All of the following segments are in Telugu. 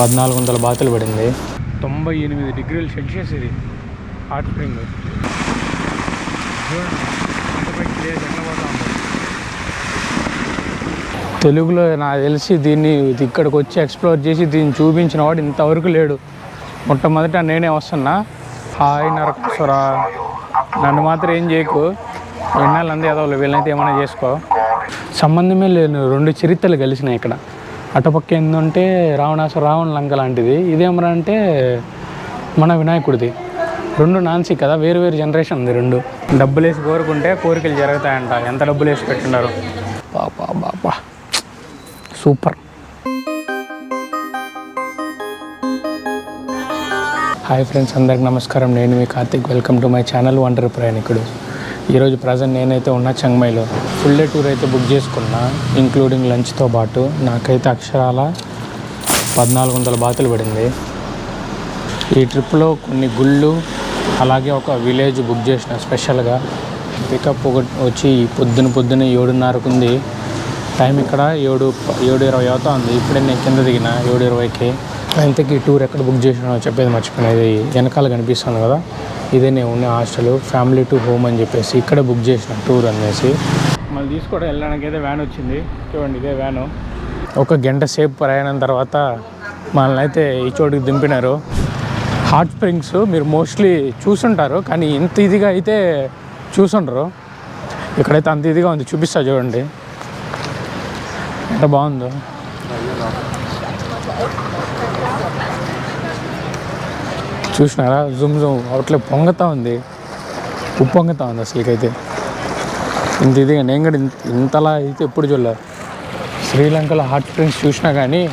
1400 బాతులు పడింది. 98 డిగ్రీల సెల్సియస్ ఇది హాట్ స్ప్రింగ్. తెలుగులో నాకు తెలిసి దీన్ని ఇక్కడికి వచ్చి ఎక్స్ప్లోర్ చేసి దీన్ని చూపించిన వాడు ఇంతవరకు లేడు. మొట్టమొదట నేనే వస్తున్నా. హాయ్ నరకేశ్వర, నన్ను మాత్రం ఏం చేయకు, విన్నాళ్ళంది ఏదో వీళ్ళైతే ఏమైనా చేసుకో. సంబంధమే లేదు, 2 చరిత్రలు కలిసినాయి ఇక్కడ. అటుపక్క ఏంటంటే రావణ లంక లాంటిది, ఇదేమరా అంటే మన వినాయకుడిది. 2 నాన్సీ కదా, వేరు జనరేషన్ ఉంది 2. డబ్బులు వేసి కోరుకుంటే కోరికలు జరుగుతాయంట. ఎంత డబ్బులు వేసి పెట్టున్నారు. బాబా బాబా సూపర్. హాయ్ ఫ్రెండ్స్, అందరికి నమస్కారం. నేను మీ Karthik. Welcome to my channel ఒంటరి ప్రయాణికుడు. ఈరోజు ప్రజెంట్ నేనైతే ఉన్నా చెంగమైలో. ఫుల్ డే టూర్ అయితే బుక్ చేసుకున్నా, ఇంక్లూడింగ్ లంచ్తో పాటు. నాకైతే అక్షరాల 1400 బాతులు పడింది. ఈ ట్రిప్లో కొన్ని గుళ్ళు, అలాగే ఒక విలేజ్ బుక్ చేసిన స్పెషల్గా. పికప్ వచ్చి పొద్దున 7:30కు ఉంది టైం. ఇక్కడ 7:20 అవుతా ఉంది. ఇప్పుడే నేను కింద దిగిన 7:20కి. ఇంతకీ టూర్ ఎక్కడ బుక్ చేసినా చెప్పేది మర్చిపోయినది. వెనకాల కనిపిస్తుంది కదా, ఇదే నేను ఉన్న హాస్టల్, ఫ్యామిలీ టు హోమ్ అని చెప్పేసి ఇక్కడే బుక్ చేసిన టూర్ అనేసి. మళ్ళీ తీసుకోవడం వెళ్ళడానికి అయితే వ్యాన్ వచ్చింది. చూడండి, ఇదే వ్యాను. 1 గంట సేపు ప్రయాణం తర్వాత మనల్ని అయితే ఈ చోటుకి దింపినారు. హాట్ స్ప్రింగ్స్ మీరు మోస్ట్లీ చూసుంటారు, కానీ ఇంత ఇదిగా అయితే చూసుండరు. ఇక్కడైతే అంత ఇదిగా ఉంది, చూపిస్తా చూడండి ఎంత బాగుందో. చూసినారా, జూమ్ అవుట్లే పొంగతా ఉంది, ఉప్పొంగతా ఉంది. అసలుకైతే ఇంత ఇదిగా నేను కూడా ఇంతలా అయితే ఎప్పుడు చూడలేదు. శ్రీలంకలో హాట్ స్ప్రింగ్స్ చూసినా కానీ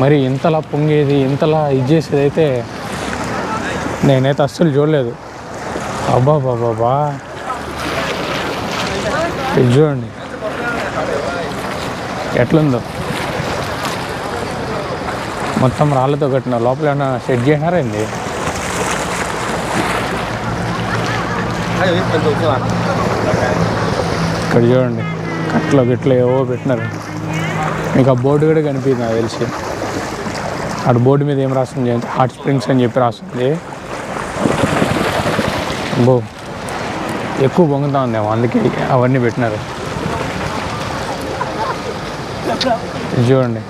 మరి ఇంతలా పొంగేది, ఇంతలా ఇది చేసేది అయితే నేనైతే అస్సలు చూడలేదు. అబ్బా బాబా, ఇది చూడండి ఎట్లుందో. మొత్తం రాళ్ళతో కట్టిన, లోపల ఏమైనా సెట్ చేసినారా ఏంది? ఇక్కడ చూడండి, గిట్లో ఏవో పెట్టినారు. మీకు ఆ బోర్డు కూడా కనిపిస్తుంది నాకు తెలిసి. అటు బోర్డు మీద ఏం రాస్తుంది అంటే హాట్ స్ప్రింగ్స్ అని చెప్పి రాస్తుంది. ఎక్కువ పొంగుతా ఉందేమో, అందుకే అవన్నీ పెట్టినారు. చూడండి,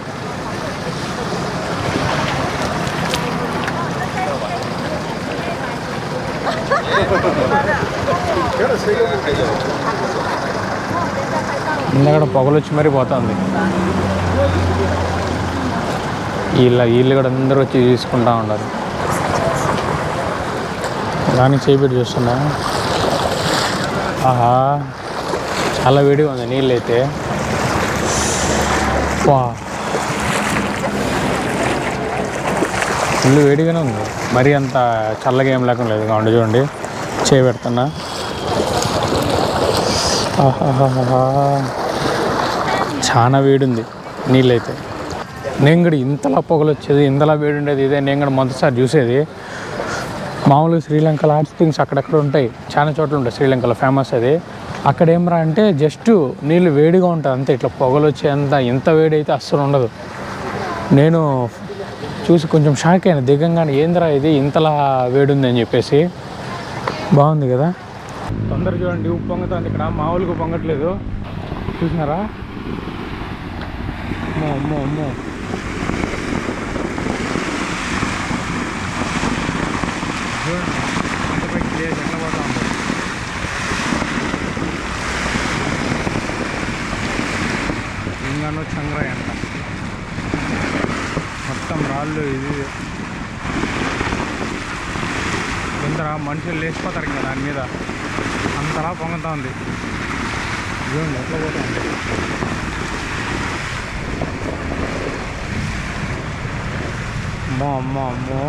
ఇందాక పొగలొచ్చి మరీ పోతుంది. వీళ్ళు కూడా అందరూ వచ్చి తీసుకుంటా ఉన్నారు. దానికి చేపెట్టి చూస్తున్నా. ఆహా, చాలా వేడిగా ఉంది నీళ్ళు అయితే. వా, ఫుల్ వేడిగానే ఉంది, మరీ అంత చల్లగా ఏం లేకుండా లేదు. కావండి చూడండి, చేయబెడుతున్నా. ఆహాహా, చాలా వేడింది నీళ్ళైతే. నేను కూడా ఇంతలా పొగలు వచ్చేది, ఇంతలా వేడి ఉండేది ఇదే నేను కూడా మొదటిసారి చూసేది. మామూలుగా శ్రీలంకలో హాట్ స్ప్రింగ్స్ అక్కడెక్కడ ఉంటాయి, చాలా చోట్ల ఉంటాయి శ్రీలంకలో, ఫేమస్ అది. అక్కడ ఏమరా అంటే జస్ట్ నీళ్ళు వేడిగా ఉంటుంది అంతే, ఇట్లా పొగలు వచ్చేంత ఇంత వేడి అయితే అస్సలు ఉండదు. నేను చూసి కొంచెం షాక్ అయినా దిగంగానే, ఏందిరా ఇది ఇంతలా వేడి ఉంది అని చెప్పేసి. బాగుంది కదా. తొందర చూడండి, ఉప్పు పొంగుతుంది ఇక్కడ, మామూలుగా పొంగట్లేదు. చూసినారా? అమ్మో అమ్మో అమ్మో, చూడండి అంతపైకి లేదు, ఎట్లా పోతా ఉంది. ఇంగానో చంద్రాయ్ అంట, మొత్తం రాళ్ళు. ఇది తొందర మనుషులు లేచిపోతారు ఇంకా దాని మీద, అంతలా పొంగుతా ఉంది. చూడండి ఎట్లా పోతా ఉంది. అమ్మో అమ్మో అమ్మో,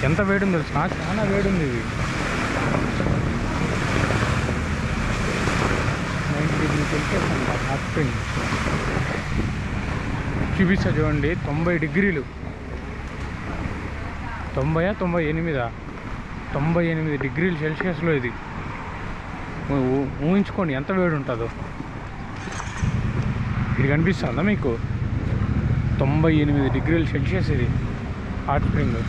ఎంత వేడి ఉంది తెలుసు, చాలా వేడి ఉంది. ఇది 90 డిగ్రీ సెల్సియస్ అంట హాట్ స్ప్రింగ్. చూపిస్తా చూడండి, 90 డిగ్రీలు, 98 డిగ్రీలు సెల్సియస్లో ఇది. ఊహించుకోండి ఎంత వేడి ఉంటుందో. ఇది కనిపిస్తుందా మీకు? 98 డిగ్రీలు సెల్సియస్ ఇది హాట్ స్ప్రింగ్.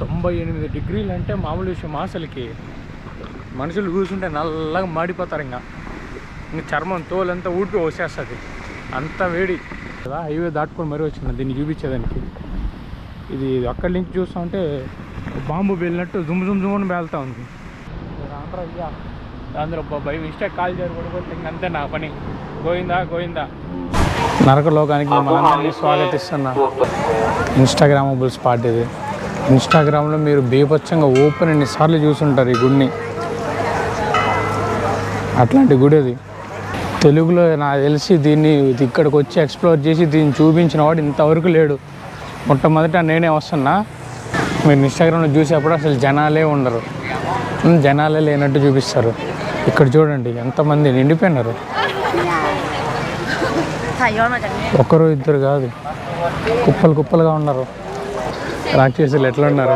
98 డిగ్రీలు అంటే మామూలు విషయం అసలుకి. మనుషులు కూర్చుంటే నల్లగా మాడిపోతారు. ఇంకా చర్మం తోలంతా ఊడిపి వచ్చేస్తుంది, అంత వేడి కదా. హైవే దాటుకొని మరీ వచ్చిన దీన్ని చూపించేదానికి. ఇది అక్కడి నుంచి చూస్తూ ఉంటే బాంబు వెళ్ళినట్టు జుమ్ జుమ్ జుమ్ అని పేలుతూ ఉంది. అయ్యా అందరూ భయం మిస్టేక్ కాల్ చేయరు పడిపోతే ఇంకంతే నా పని. గోయిందా గోయిందా. నరక లోకానికి మనందరినీ స్వాగతిస్తున్నా. ఇన్స్టాగ్రామబుల్ స్పాట్ ఇది. ఇన్స్టాగ్రామ్లో మీరు బీభత్సంగా ఓపెన్ ఎన్నిసార్లు చూసుంటారు ఈ గుడిని. అట్లాంటి గుడి అది. తెలుగులో నాకు తెలిసి దీన్ని ఇక్కడికి వచ్చి ఎక్స్ప్లోర్ చేసి దీన్ని చూపించిన వాడు ఇంతవరకు లేడు. మొట్టమొదట నేనే వస్తున్నా. మీరు ఇన్స్టాగ్రామ్లో చూసేప్పుడు అసలు జనాలే ఉండరు, జనాలే లేనట్టు చూపిస్తారు. ఇక్కడ చూడండి ఎంతమంది నిండిపోయినారు. ఒకరు ఇద్దరు కాదు, కుప్పలు కుప్పలుగా ఉన్నారు. రాక్షసులు ఎట్లా ఉన్నారు.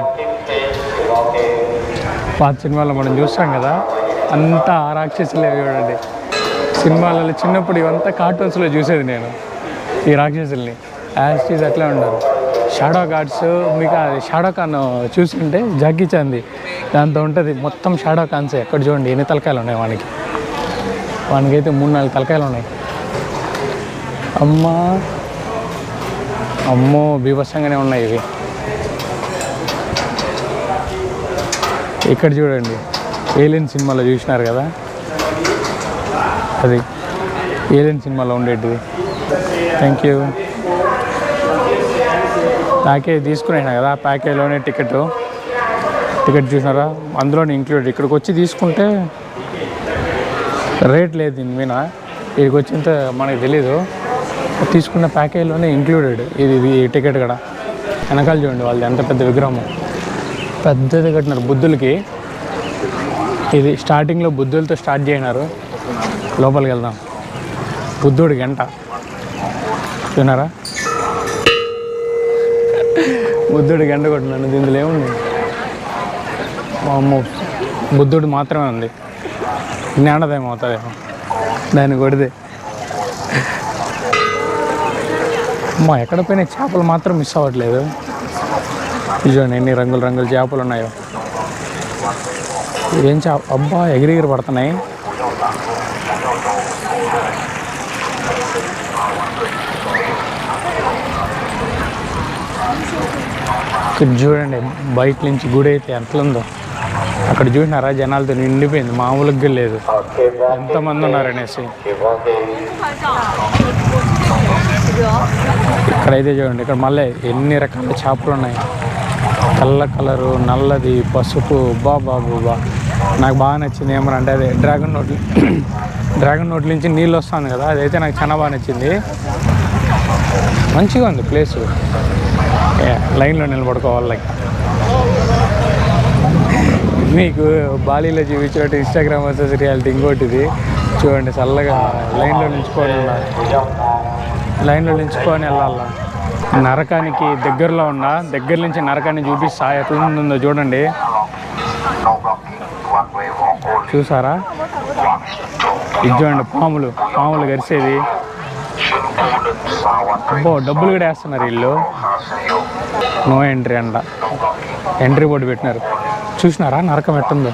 పాత సినిమాలో మనం చూస్తాం కదా, అంతా రాక్షసులే చూడండి. సినిమాలలో చిన్నప్పుడు ఇవంతా కార్టూన్స్లో చూసేది నేను ఈ రాక్షసుల్ని. యాస్టీస్ అట్లా ఉండరు. షాడో కార్డ్స్ మీకు షాడో ఖాన్ చూసుకుంటే జాకీ చాంది దాంతో ఉంటుంది మొత్తం షాడో ఖాన్సే. ఎక్కడ చూడండి ఎన్ని తలకాయలు ఉన్నాయి వానికైతే 3-4 తలకాయలు ఉన్నాయి. అమ్మో బీభత్సంగానే ఉన్నాయి ఇవి. ఇక్కడ చూడండి ఏలియన్ సినిమాలో చూసినారు కదా, అది ఏలియన్ సినిమాలో ఉండేటిది. Thank you. ప్యాకేజ్ తీసుకునేనా కదా, ప్యాకేజ్లోనే టికెట్ చూసినారా, అందులోనే ఇంక్లూడెడ్. ఇక్కడికి వచ్చి తీసుకుంటే రేట్ లేదు దీని మీద. ఇక్కడికి వచ్చింత మనకు తెలీదు. తీసుకున్న ప్యాకేజ్లోనే ఇంక్లూడెడ్ ఇది టికెట్ కూడా. వెనకాల చూడండి వాళ్ళది ఎంత పెద్ద విగ్రహం, పెద్దది కట్టినారు బుద్ధులకి. ఇది స్టార్టింగ్లో బుద్ధులతో స్టార్ట్ చేయనారు. లోపలికి వెళ్దాం. బుద్ధుడి గంట చూనారా, బుద్ధుడి గంట కొట్టినాను. దీనిలో ఏముంది, అమ్మో బుద్ధుడు మాత్రమే ఉంది. జ్ఞానోదయం అవుతుందేమో దాన్ని కొడితే. అమ్మా ఎక్కడ పోయినా చేపలు మాత్రం మిస్ అవ్వట్లేదు. చూడండి ఎన్ని రంగుల రంగుల చేపలు ఉన్నాయో. ఏం చేప అబ్బా, ఎగిరిగిరి పడుతున్నాయి. ఇక్కడ చూడండి బయట నుంచి గుడి అయితే ఎంతలుందో. అక్కడ చూసినారా జనాలతో నిండిపోయింది, మామూలుగా లేదు ఎంతమంది ఉన్నారనేసి. ఇక్కడైతే చూడండి, ఇక్కడ మళ్ళీ ఎన్ని రకాల చేపలు ఉన్నాయి. తెల్ల కలరు, నల్లది, పసుపు. బాబా నాకు బాగా నచ్చింది ఏమనంటే అదే డ్రాగన్ నోట్ నుంచి నీళ్ళు వస్తుంది కదా, అదైతే నాకు చాలా బాగా నచ్చింది. మంచిగా ఉంది ప్లేసు. లైన్లో నిలబడుకోవాలి. మీకు బాలీలో చూపించినట్టు ఇన్స్టాగ్రామ్ వర్సెస్ రియాలిటీ ఇంకోటిది చూడండి. చల్లగా లైన్లో నిల్చుకొని వెళ్ళాలా. నరకానికి దగ్గరలో ఉన్న దగ్గర నుంచి నరకాన్ని చూపిస్తా ఎట్లా ఉందో చూడండి. చూసారా, ఇది చూడండి పాములు గరిసేది. డబ్బులు కూడా వేస్తున్నారు వీళ్ళు. నో ఎంట్రీ అంట, ఎంట్రీ బోర్డు పెట్టినారు. చూసినారా నరకం ఎట్టుందో.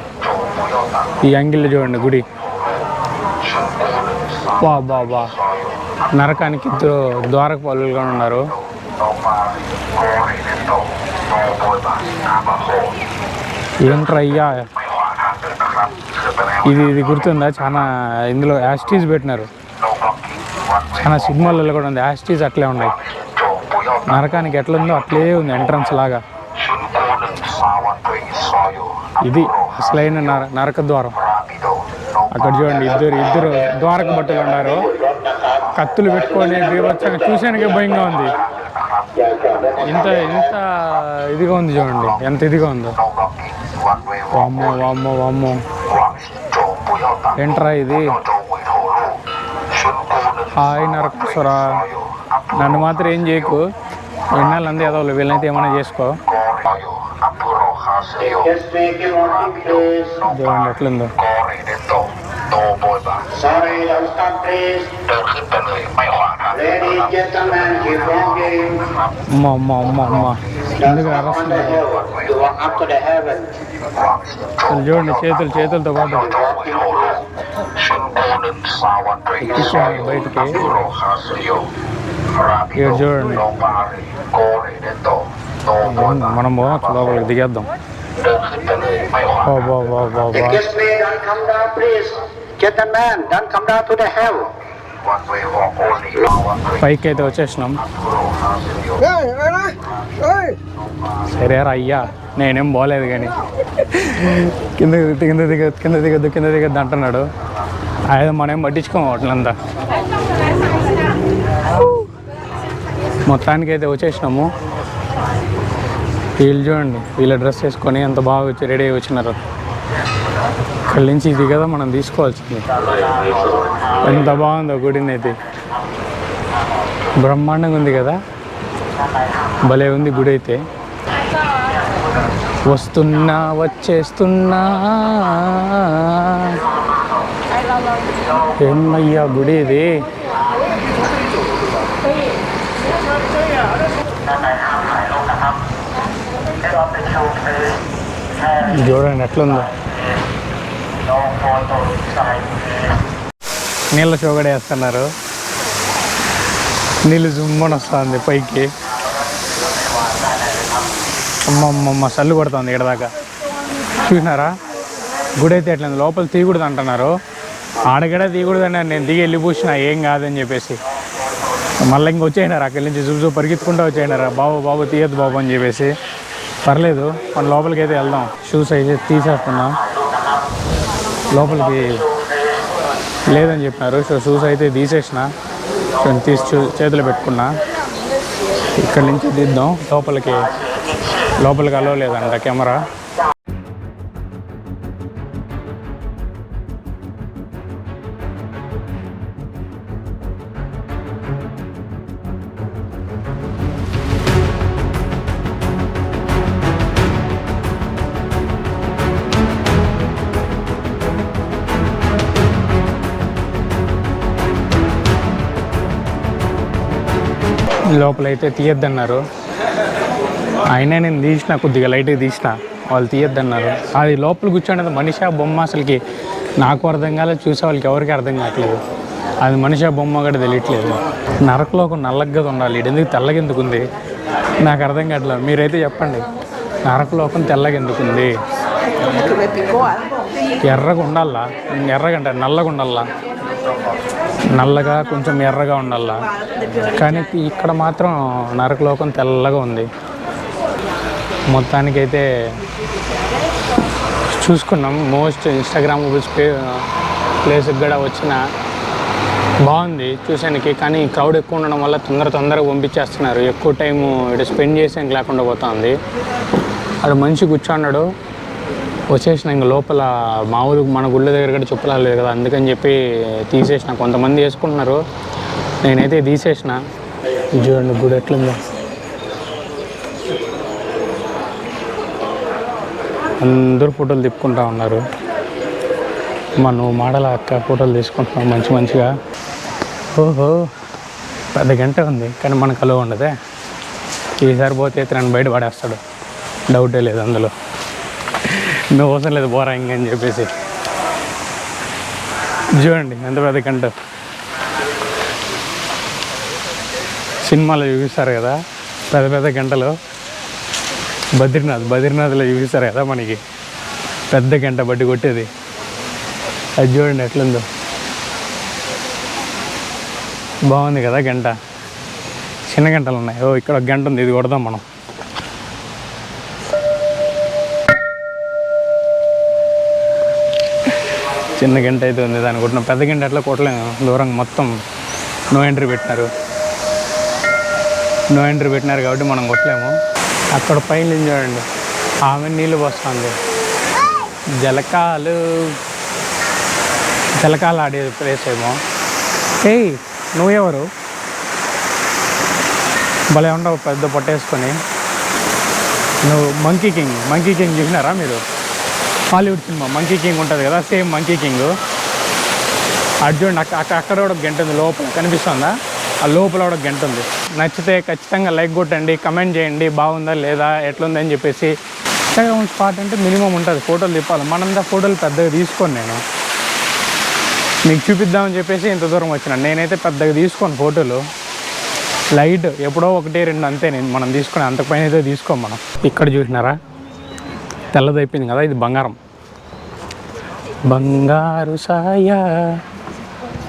ఈ యాంగిల్లో చూడండి గుడి. బా నరకానికి ఇద్దరు ద్వారపాలుగా ఉన్నారు. ఏంట్రయ్యా ఇది గుర్తుందా? చాలా ఇందులో యాస్టీస్ పెట్టినారు. చాలా సినిమాలలో కూడా ఉంది యాస్టీస్, అట్లే ఉన్నాయి. నరకానికి ఎట్లుందో అట్లే ఉంది ఎంట్రన్స్ లాగా. ఇది అసలైన నరక ద్వారం. అక్కడ చూడండి ఇద్దరు ద్వారక భటులు ఉన్నారు, కత్తులు పెట్టుకొని బీభత్సంగా. చూసానికే భయంగా ఉంది. ఇంత ఇదిగా ఉంది చూడండి, ఎంత ఇదిగా ఉందో. వామ్మో ఏంట్రా ఇది. హాయ్ నరకేశ్వరా, నన్ను మాత్రం ఏం చేయకు. విన్నాళ్ళందరూ ఏదో వీళ్ళనైతే ఏమైనా చేసుకో. చూడండి ఎట్లుందో. Sorry, don't stop, please. เดินขึ้นไปเลยไม่ขวางทาง Ladies, gentlemen, keep walking. అమ్మ Don't ఎందుకు walk on the అరుస్తున్నారు? hill. You walk up to the heaven. అసలు చూడండి చేతులతో పాటు ఎక్కించారు బయటికి ఇక్కడ చూడండి. మనం లోపలికి దిగేద్దాం. The guest may don't come down, please. Gentlemen, don't come down to the hill. పైకి అయితే వచ్చేసినాం. సరేరా అయ్యా, నేనేం పోలేదు కానీ కింద దిగద్దు అంటున్నాడు. అదే మనం ఏం పట్టించుకోము వాటిలంతా. మొత్తానికి అయితే వచ్చేసినాము. వీళ్ళు చూడండి, వీళ్ళ డ్రెస్ వేసుకొని ఎంత బాగా వచ్చి రెడీ అయ్యి వచ్చినారు. ఇక్కడి నుంచి ఇది కదా మనం తీసుకోవాల్సింది. ఎంత బాగుందో గుడిని అయితే, బ్రహ్మాండంగా ఉంది కదా, భలే ఉంది గుడి అయితే. వచ్చేస్తున్నా ఏమయ్యా గుడి ఇది. చూడండి ఎట్లుందో. నీళ్ళ షోగడ వేస్తున్నారు. నీళ్ళు జుమ్మని వస్తుంది పైకి. అమ్మమ్మ సల్లు కొడుతుంది ఇక్కడ దాకా. చూసినారా గుడి అయితే ఎట్లా లోపల తీయకూడదు అంటున్నారు. ఆడగడ తీయకూడదు అన్నారు. నేను దిగి వెళ్ళి పూసిన ఏం కాదని చెప్పేసి మళ్ళీ ఇంక వచ్చేసినారు. అక్కడి నుంచి జుబు పరిగెత్తుకుంటూ వచ్చేసినారు. బాబు తీయద్దు బాబు అని చెప్పేసి. పర్లేదు మన లోపలికి అయితే వెళ్దాం. షూస్ అయితే తీసేస్తున్నా, లోపలికి లేదని చెప్పినారు. సో షూస్ అయితే తీసేసిన, తీసి చేతులు పెట్టుకున్నా. ఇక్కడి నుంచి తీద్దాం. లోపలికి అలో లేదంట కెమెరా. లోపలైతే తీయద్దన్నారు. అయినా నేను తీసిన, కొద్దిగా లైట్గా తీసిన. వాళ్ళు తీయద్దన్నారు. అది లోపల కూర్చోండి మనిషి బొమ్మ అసలుకి నాకు అర్థం కాలేదు, చూసే వాళ్ళకి ఎవరికి అర్థం కావట్లేదు. అది మనిషి బొమ్మ కూడా తెలియట్లేదు. నరకలోకం నల్లగా ఉండాలి, ఎందుకు తెల్లగా ఎందుకు ఉంది నాకు అర్థం కావట్లేదు. మీరైతే చెప్పండి, నరకలోకం తెల్లగా ఎందుకు ఉంది? ఎర్రగా ఉండాలా, ఎర్రగా అంటే నల్లగా ఉండాలా, నల్లగా కొంచెం ఎర్రగా ఉండాలా. కానీ ఇక్కడ మాత్రం నరకలోకం తెల్లగా ఉంది. మొత్తానికైతే చూసుకున్నాం. మోస్ట్ ఇన్స్టాగ్రామబుల్స్ ప్లేస్కి కూడా వచ్చిన బాగుంది చూసానికి. కానీ క్రౌడ్ ఎక్కువ ఉండడం వల్ల తొందరగా పంపించేస్తున్నారు. ఎక్కువ టైము ఇటు స్పెండ్ చేసేందుకు లేకుండా పోతుంది. అక్కడ మనిషి కూర్చున్నాడు. వచ్చేసిన ఇంక లోపల మామూలు మన గుళ్ళ దగ్గర కూడా చెప్పులాలి లేదు కదా, అందుకని చెప్పి తీసేసిన. కొంతమంది వేసుకుంటున్నారు, నేనైతే తీసేసిన. చూడండి గుడి ఎట్లుందో. అందరూ ఫోటోలు తిప్పుకుంటా ఉన్నారు. నువ్వు మాడల అక్క ఫోటోలు తీసుకుంటున్నావు మంచిగా. ఓహో పెద్ద గంట ఉంది కానీ మనకు అలో ఉండదే. ఈసారి పోతే నన్ను బయట పడేస్తాడు, డౌటే లేదు అందులో. నువ్వు అవసరం లేదు పోరా ఇంకని చెప్పేసి. చూడండి ఎంత పెద్ద గంట. సినిమాలో చూపిస్తారు కదా పెద్ద గంటలు, బద్రీనాథ్లో చూపిస్తారు కదా మనకి పెద్ద గంట బట్టి కొట్టేది. అది చూడండి ఎట్లుందో, బాగుంది కదా గంట. చిన్న గంటలు ఉన్నాయి. ఇక్కడ ఒక గంట ఉంది, ఇది కొడదాం మనం. చిన్న గంట అయితే ఉంది, దాన్ని కొట్టిన. పెద్ద గంట ఎట్లా కొట్టలేము, దూరంగా మొత్తం నో ఎంట్రీ పెట్టినారు కాబట్టి మనం కొట్టలేము. అక్కడ పైన చూడండి ఆమె నీళ్ళు పోస్తుంది. జలకాలు ఆడే ప్లేస్ ఏమో. ఏయ్ నువ్వెవరు? భలే ఉండవు పెద్ద పొట్టేసుకొని. నువ్వు మంకీ కింగ్ చూసినారా మీరు? హాలీవుడ్ సినిమా మంకీ కింగ్ ఉంటుంది కదా, సేమ్ మంకీ కింగ్. అటు చూడండి, అక్కడ కూడా ఒక గంట ఉంది లోపల, కనిపిస్తుందా? ఆ లోపల కూడా ఒక గంట ఉంది. నచ్చితే ఖచ్చితంగా లైక్ కొట్టండి, కమెంట్ చేయండి బాగుందా లేదా ఎట్లుందని చెప్పేసి. ఇన్స్టాగ్రామ్ స్పాట్ అంటే మినిమం ఉంటుంది, ఫోటోలు తిప్పాలి. మనంతా ఫోటోలు పెద్దగా తీసుకోను, నేను మీకు చూపిద్దామని చెప్పేసి ఇంత దూరం వచ్చినాను. నేనైతే పెద్దగా తీసుకోను ఫోటోలు, లైట్ ఎప్పుడో 1-2 అంతే నేను మనం తీసుకుని, అంతకుపైన అయితే తీసుకోం మనం. ఇక్కడ చూసినారా తెల్లదైపోయింది కదా, ఇది బంగారం, బంగారు సాయ,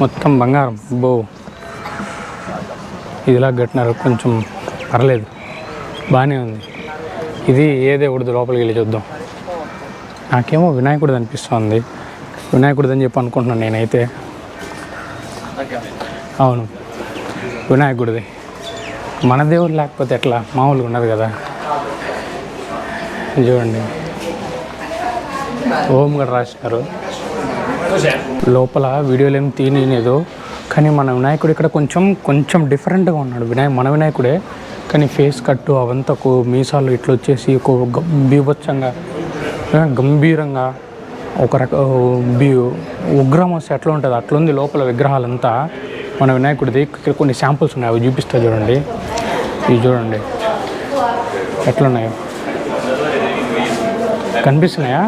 మొత్తం బంగారం. ఇదిలా కట్టినారు, కొంచెం పర్లేదు బాగానే ఉంది. ఇది ఏ దేవుడిది లోపలికి వెళ్ళి చూద్దాం. నాకేమో వినాయకుడిది అనిపిస్తుంది, వినాయకుడిది అని చెప్పి అనుకుంటున్నాను నేనైతే. అవును వినాయకుడిది, మన దేవుడు లేకపోతే ఎట్లా, మామూలుగా ఉన్నది కదా. చూడండి ఓం కూడా రాసినారు. లోపల వీడియోలు ఏం తీయలేదు, కానీ మన వినాయకుడు ఇక్కడ కొంచెం డిఫరెంట్గా ఉన్నాడు. మన వినాయకుడే, కానీ ఫేస్ కట్టు అవంతా మీసాలు ఇట్లా వచ్చేసి బీభత్సంగా గంభీరంగా ఒక ఉగ్రం వస్తే ఎట్లా ఉంటుంది అట్లా ఉంది లోపల విగ్రహాలంతా మన వినాయకుడిది. ఇక్కడ కొన్ని శాంపుల్స్ ఉన్నాయి, అవి చూపిస్తా చూడండి. ఇవి చూడండి ఎట్లున్నాయో, కనిపిస్తున్నాయా?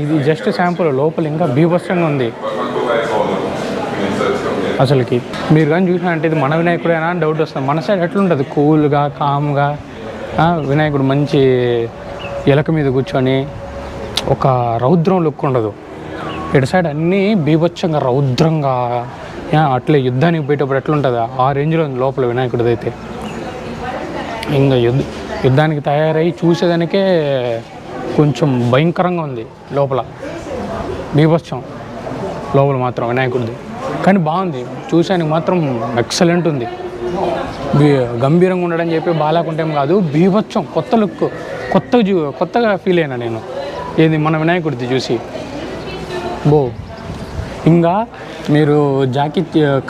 ఇది జస్ట్ శాంపుల్, లోపల ఇంకా బీభత్సంగా ఉంది అసలుకి. మీరు కానీ చూసినట్టు ఇది మన వినాయకుడేనా అని డౌట్ వస్తుంది. మన సైడ్ ఎట్లుంటుంది, కూల్గా కామ్గా వినాయకుడు మంచి ఎలక మీద కూర్చొని ఒక రౌద్రం లుక్ ఉండదు. ఇటు సైడ్ అన్నీ బీభత్సంగా రౌద్రంగా, అట్లే యుద్ధానికి పోయేటప్పుడు ఎట్లుంటుంది ఆ రేంజ్లో ఉంది లోపల వినాయకుడిది అయితే. ఇంకా యుద్ధానికి తయారై చూసేదానికే కొంచెం భయంకరంగా ఉంది లోపల, బీభత్సం లోపల మాత్రం వినాయకుడిది. కానీ బాగుంది, చూసానికి మాత్రం ఎక్సలెంట్ ఉంది. గంభీరంగా ఉండడం చెప్పి బాగాలేకుంటే కాదు, బీభత్సం కొత్త లుక్, కొత్తగా ఫీల్ అయినా నేను ఏది మన వినాయకుడిది చూసి. ఇంకా మీరు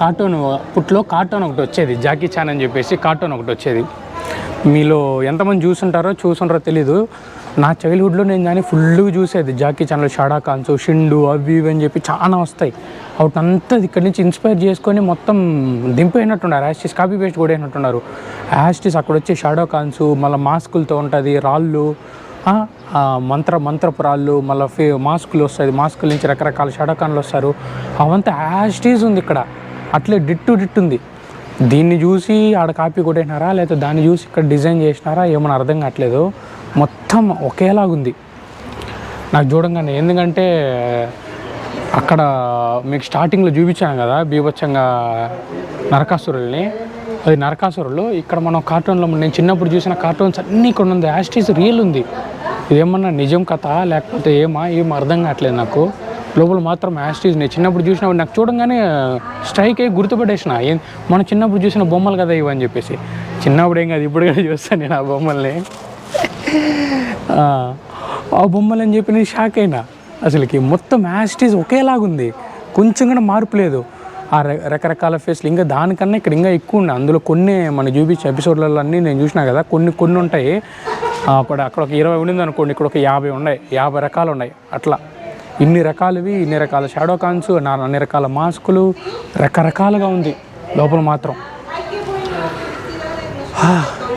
కార్టూన్ పుట్లో కార్టూన్ ఒకటి వచ్చేది, జాకీ చాన్ అని చెప్పేసి కార్టూన్ ఒకటి వచ్చేది. మీలో ఎంతమంది చూసుంటారో తెలీదు. నా చైల్డ్హుడ్లో నేను దాన్ని ఫుల్గా చూసేది. జాకీ చాన్లో షాడా ఖాన్స్, షిండు అవి ఇవి అని చెప్పి చాలా వస్తాయి. వాటినంతా ఇక్కడి నుంచి ఇన్స్పైర్ చేసుకొని మొత్తం దింపేసినట్టున్నారు, యాస్టిస్ కాపీ పేస్ట్ కూడా అయినట్టున్నారు. యాస్టిస్ అక్కడ వచ్చే షాడో ఖాన్స్, మళ్ళీ మాస్కులతో ఉంటుంది, రాళ్ళు, మంత్రపు రాళ్ళు, మళ్ళీ మాస్కులు వస్తుంది, మాస్కుల నుంచి రకరకాల షాడో ఖాన్లు వస్తారు. అవంతా యాస్టిస్ ఉంది ఇక్కడ, అట్లే డిట్టు ఉంది. దీన్ని చూసి ఆడ కాపీ కొట్టేసినారా లేకపోతే దాన్ని చూసి ఇక్కడ డిజైన్ చేసినారా ఏమని అర్థం కావట్లేదు. మొత్తం ఒకేలాగుంది నాకు చూడంగానే. ఎందుకంటే అక్కడ మీకు స్టార్టింగ్లో చూపించాను కదా బీభత్సంగా నరకాసురుల్ని, అది నరకాసురులు. ఇక్కడ మనం కార్టూన్లో నేను చిన్నప్పుడు చూసిన కార్టూన్స్ అన్నీ ఇక్కడ ఉంది, యాస్టిస్ రియల్ ఉంది. ఇదేమన్నా నిజం కథ లేకపోతే ఏం అర్థం కావట్లేదు నాకు. లోపల మాత్రం యాస్టిస్ నేను చిన్నప్పుడు చూసినప్పుడు నాకు చూడంగానే స్ట్రైక్ అయ్యి గుర్తుపట్టేసిన, మనం చిన్నప్పుడు చూసిన బొమ్మలు కదా ఇవని చెప్పేసి. చిన్నప్పుడు ఏం కాదు, ఇప్పుడు కూడా చూస్తాను నేను ఆ బొమ్మల్ని. ఆ బొమ్మలని చెప్పి నేను షాక్ అయినా అసలుకి. మొత్తం యాస్టిస్ ఒకేలాగుంది, కొంచెం కూడా మార్పు లేదు. ఆ రకరకాల ఫేస్లు ఇంకా దానికన్నా ఇక్కడ ఇంకా ఎక్కువ ఉన్నాయి. అందులో కొన్ని మనం చూపించే ఎపిసోడ్లలో అన్నీ నేను చూసినా కదా, కొన్ని ఉంటాయి. అక్కడ ఒక 20 ఉండింది అనుకోండి, ఇక్కడ ఒక 50 ఉన్నాయి, 50 రకాలు ఉన్నాయి. అట్లా ఇన్ని రకాల షాడో ఖాన్స్, అన్ని రకాల మాస్కులు, రకరకాలుగా ఉంది లోపల మాత్రం.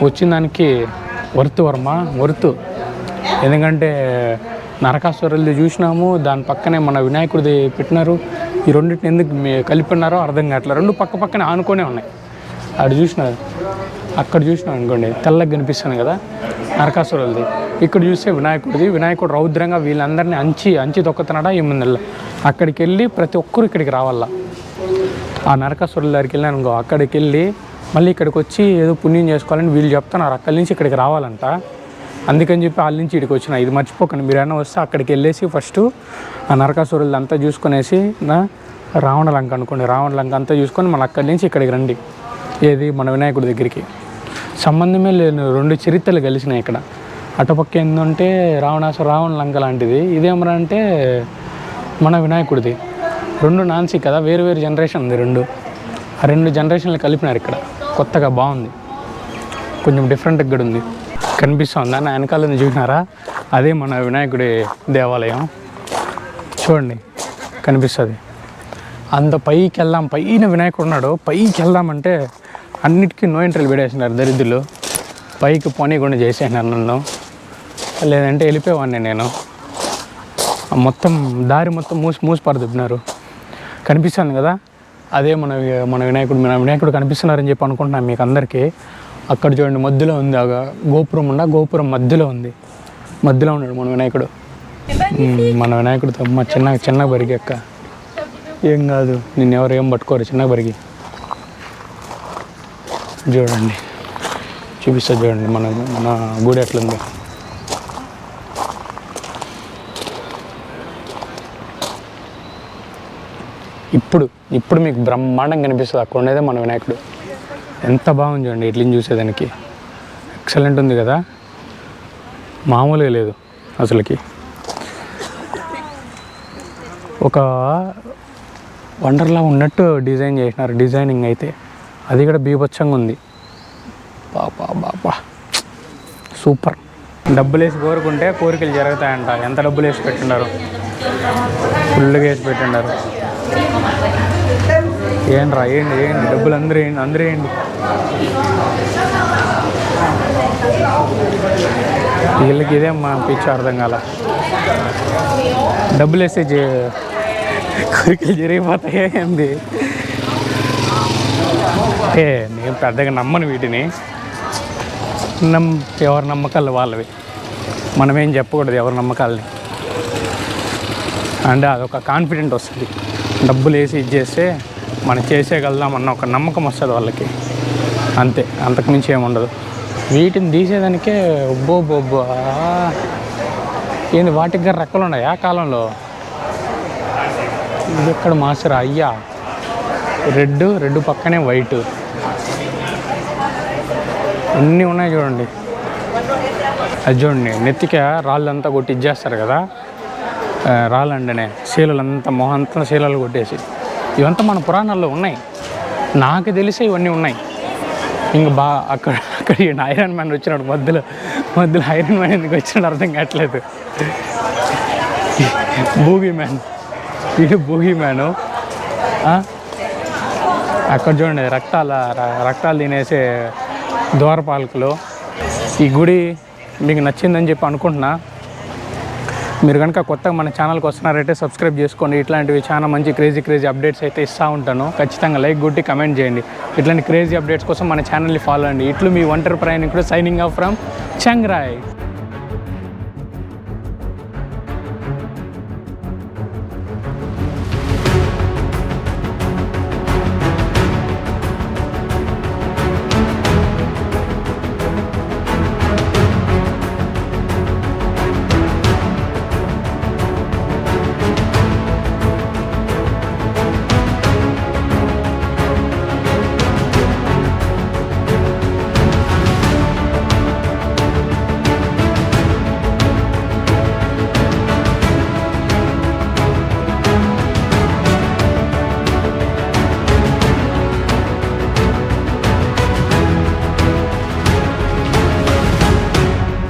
వచ్చిన దానికి వర్త్. ఎందుకంటే నరకాసురులది చూసినాము, దాని పక్కనే మన వినాయకుడిది పెట్టినారు. ఈ రెండింటిని ఎందుకు కలిపినారో అర్థం కావట్లేదు. రెండు పక్కనే ఆనుకొనే ఉన్నాయి. అక్కడ చూసినాం అనుకోండి, తెల్లగా కనిపిస్తుంది కదా నరకాసురులది. ఇక్కడ చూస్తే వినాయకుడు రౌద్రంగా వీళ్ళందరినీ అంచి తొక్కుతున్నాడా ఏముందల్లా. అక్కడికి వెళ్ళి ప్రతి ఒక్కరు ఇక్కడికి రావాల. ఆ నరకాసురుల దగ్గరికి వెళ్ళాను అనుకో, అక్కడికి వెళ్ళి మళ్ళీ ఇక్కడికి వచ్చి ఏదో పుణ్యం చేసుకోవాలని వీళ్ళు చెప్తున్నారు. అక్కడి నుంచి ఇక్కడికి రావాలంట. అందుకని చెప్పి వాళ్ళ నుంచి ఇక్కడికి వచ్చిన. ఇది మర్చిపోకండి, మీరైనా వస్తే అక్కడికి వెళ్ళేసి ఫస్ట్ ఆ నరకాసురులు అంతా చూసుకునేసి రావణ లంక అనుకోండి, రావణ లంక అంతా చూసుకొని మళ్ళీ అక్కడి నుంచి ఇక్కడికి రండి. ఏది మన వినాయకుడి దగ్గరికి. సంబంధమే లేని రెండు చరిత్రలు కలిసినాయి ఇక్కడ. అటుపక్క ఏంటంటే రావణ లంక లాంటిది, ఇదేమరంటే మన వినాయకుడిది. రెండు నాన్సీ కదా, వేరు జనరేషన్ ఉంది. ఆ రెండు జనరేషన్లు కలిపినారు ఇక్కడ. కొత్తగా బాగుంది, కొంచెం డిఫరెంట్గా కూడా ఉంది. కనిపిస్తుందా నా వెనకాలని చూసినారా, అదే మన వినాయకుడి దేవాలయం. చూడండి కనిపిస్తుంది. అంత పైకి వెళ్దాం, పైన వినాయకుడు ఉన్నాడు, పైకి వెళ్దామంటే అన్నిటికీ నో ఎంట్రీలు పెడేసినారు దరిద్రులు. పైకి పోనీకుండా చేసేసినారు నన్ను, లేదంటే వెళ్ళిపోయేవాడిని నేను. మొత్తం దారి మొత్తం మూసి పరదిప్పినారు. కనిపిస్తాను కదా, అదే మన వినాయకుడు కనిపిస్తున్నారని చెప్పి అనుకుంటున్నాను మీకు అందరికీ. అక్కడ చూడండి మధ్యలో ఉంది, గోపురం మధ్యలో ఉంది, మధ్యలో ఉన్నాడు మన వినాయకుడు. మన వినాయకుడితో అమ్మ చిన్న బరిగి అక్క, ఏం కాదు, నిన్నెవరు ఏం పట్టుకోరు, చిన్న బరిగి. చూడండి, చూపిస్తా చూడండి మన గుడి ఎట్లుంది. ఇప్పుడు మీకు బ్రహ్మాండంగా కనిపిస్తుంది. అక్కడ ఉండేదే మన వినాయకుడు. ఎంత బాగుంది చూడండి, ఇట్లని చూసేదానికి ఎక్సలెంట్ ఉంది కదా, మామూలుగా లేదు అసలుకి. ఒక వండర్లా ఉన్నట్టు డిజైన్ చేసినారు, డిజైనింగ్ అయితే అది కూడా బీభత్సంగా ఉంది. బాబా సూపర్. డబ్బులు వేసి కోరుకుంటే కోరికలు జరుగుతాయంట. ఎంత డబ్బులు వేసి పెట్టినారు, ఫుల్గా వేసి పెట్టినారు. ఏంటి డబ్బులు అందరూ వేయండి. వీళ్ళకి ఇదే మా పిచ్చి అర్థం కాల. డబ్బులు వేస్తే కోరికలు జరిగిపోతాయి ఏంది. నేను పెద్దగా నమ్మను వీటిని. ఎవరి నమ్మకాలు వాళ్ళవి, మనమేం చెప్పకూడదు ఎవరి నమ్మకాలని. అంటే అదొక కాన్ఫిడెంట్ వస్తుంది. డబ్బులు వేసి ఇచ్చేస్తే మనం చేసేయగలుగుదామన్న ఒక నమ్మకం వస్తుంది వాళ్ళకి, అంతే, అంతకుమించి ఏముండదు. వీటిని తీసేదానికే బొబ్బో ఏంది, వాటికి గారు రెక్కలు ఉన్నాయి ఆ కాలంలో. ఇది ఎక్కడ మాస్టర్ అయ్యా, రెడ్ పక్కనే వైట్, ఎన్ని ఉన్నాయి చూడండి. అది చూడండి, నెత్తికే రాళ్ళంతా కొట్టి ఇచ్చేస్తారు కదా, రాళ్ళంటేనే శీలలంతా మొహంతా శీలలు కొట్టేసి. ఇవంతా మన పురాణాల్లో ఉన్నాయి, నాకు తెలిసి ఇవన్నీ ఉన్నాయి. ఇంకా అక్కడ ఐరన్ మ్యాన్ వచ్చినాడు మధ్యలో ఐరన్ మ్యాన్ ఎందుకు వచ్చినాడు అర్థం కావట్లేదు. Boogie man. అక్కడ చూడండి రక్తాలు తినేసే ద్వారపాలకులు. ఈ గుడి మీకు నచ్చిందని చెప్పి అనుకుంటున్నా. మీరు కనుక కొత్తగా మన ఛానల్కి వస్తున్నారైతే సబ్స్క్రైబ్ చేసుకోండి. ఇట్లాంటివి చాలా మంచి క్రేజీ అప్డేట్స్ అయితే ఇస్తూ ఉంటాను. ఖచ్చితంగా లైక్ కొట్టి కమెంట్ చేయండి. ఇట్లాంటి క్రేజీ అప్డేట్స్ కోసం మన ఛానల్ని ఫాలో అండి. ఇట్లు మీ ఒంటరి ప్రయాణికుడు సైనింగ్ ఆఫ్ ఫ్రమ్ చంగ్రాయ్.